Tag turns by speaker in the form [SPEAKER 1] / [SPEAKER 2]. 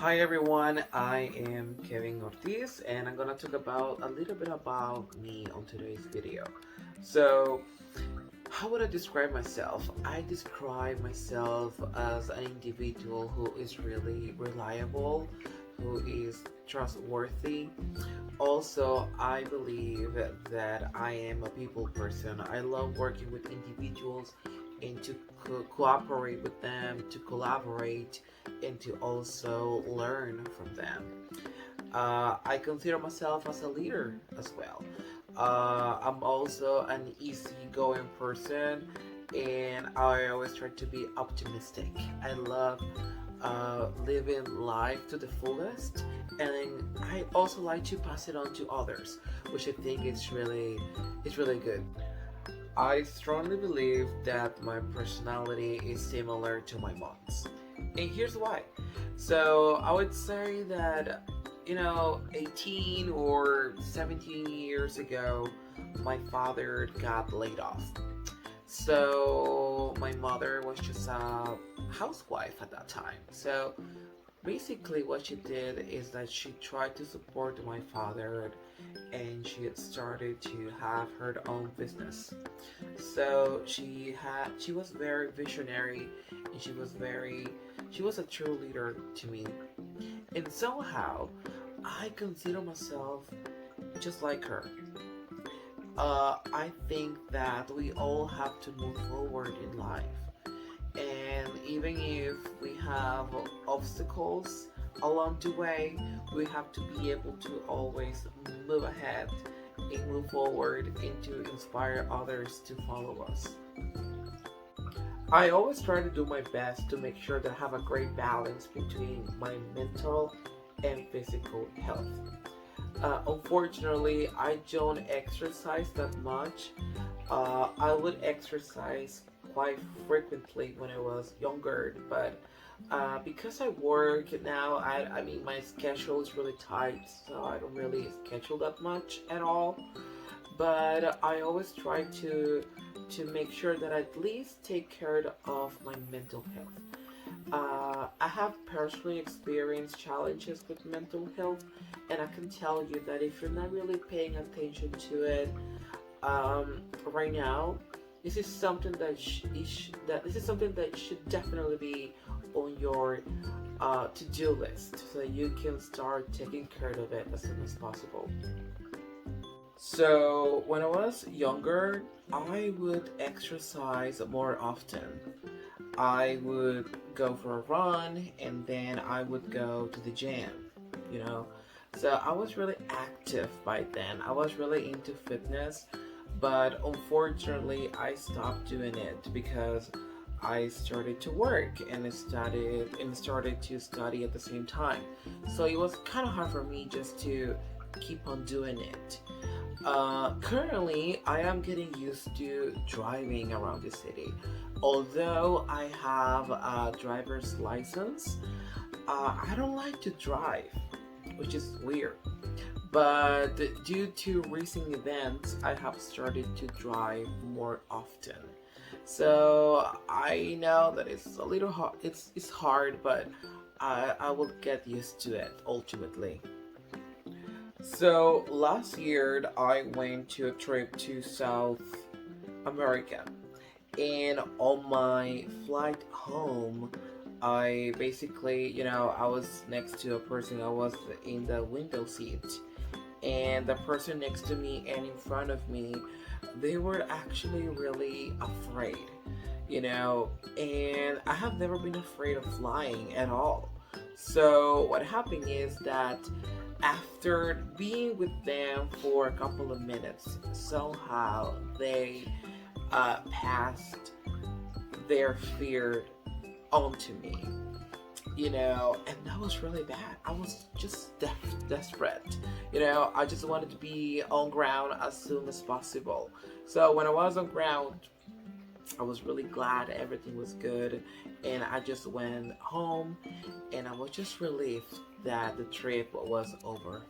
[SPEAKER 1] Hi everyone, I am Kevin Ortiz and I'm gonna talk about a little bit about me on today's video. So, how would I describe myself? I describe myself as an individual who is really reliable, who is trustworthy. Also, I believe that I am a people person. I love working with individuals and to cooperate with them, to collaborate, and to also learn from them. I consider myself as a leader as well. I'm also an easygoing person, and I always try to be optimistic. I love living life to the fullest, and I also like to pass it on to others, which I think is really good. I strongly believe that my personality is similar to my mom's. And here's why. So I would say that, 18 or 17 years ago, my father got laid off. So my mother was just a housewife at that time. So basically, what she did is that she tried to support my father and she had started to have her own business. So she was very visionary and she was a true leader to me. And somehow I consider myself just like her. I think that we all have to move forward in life. And even if we have obstacles along the way, we have to be able to always move ahead and move forward and to inspire others to follow us. I always try to do my best to make sure that I have a great balance between my mental and physical health. Unfortunately, I don't exercise that much. I would exercise quite frequently when I was younger, but because I work now, I mean, my schedule is really tight, so I don't really schedule that much at all. But I always try to make sure that I at least take care of my mental health. I have personally experienced challenges with mental health, and I can tell you that if you're not really paying attention to it right now, this is something that this is something that should definitely be on your to-do list, so that you can start taking care of it as soon as possible. So when I was younger, I would exercise more often. I would go for a run and then I would go to the gym, you know. So I was really active by then. I was really into fitness, but unfortunately I stopped doing it because I started to work and I started to study at the same time. So it was kind of hard for me just to keep on doing it. Currently, I am getting used to driving around the city. Although I have a driver's license, I don't like to drive, which is weird. But due to recent events, I have started to drive more often. So I know that it's a little hard. It's hard, but I will get used to it ultimately. So last year I went to a trip to South America, and on my flight home, I basically, I was next to a person. I was in the window seat, and the person next to me and in front of me, they were actually really afraid, and I have never been afraid of flying at all. So what happened is that after being with them for a couple of minutes, somehow they passed their fear onto me, and that was really bad. I was just desperate, I just wanted to be on ground as soon as possible. So when I was on ground, I was really glad everything was good, and I just went home and I was just relieved that the trip was over.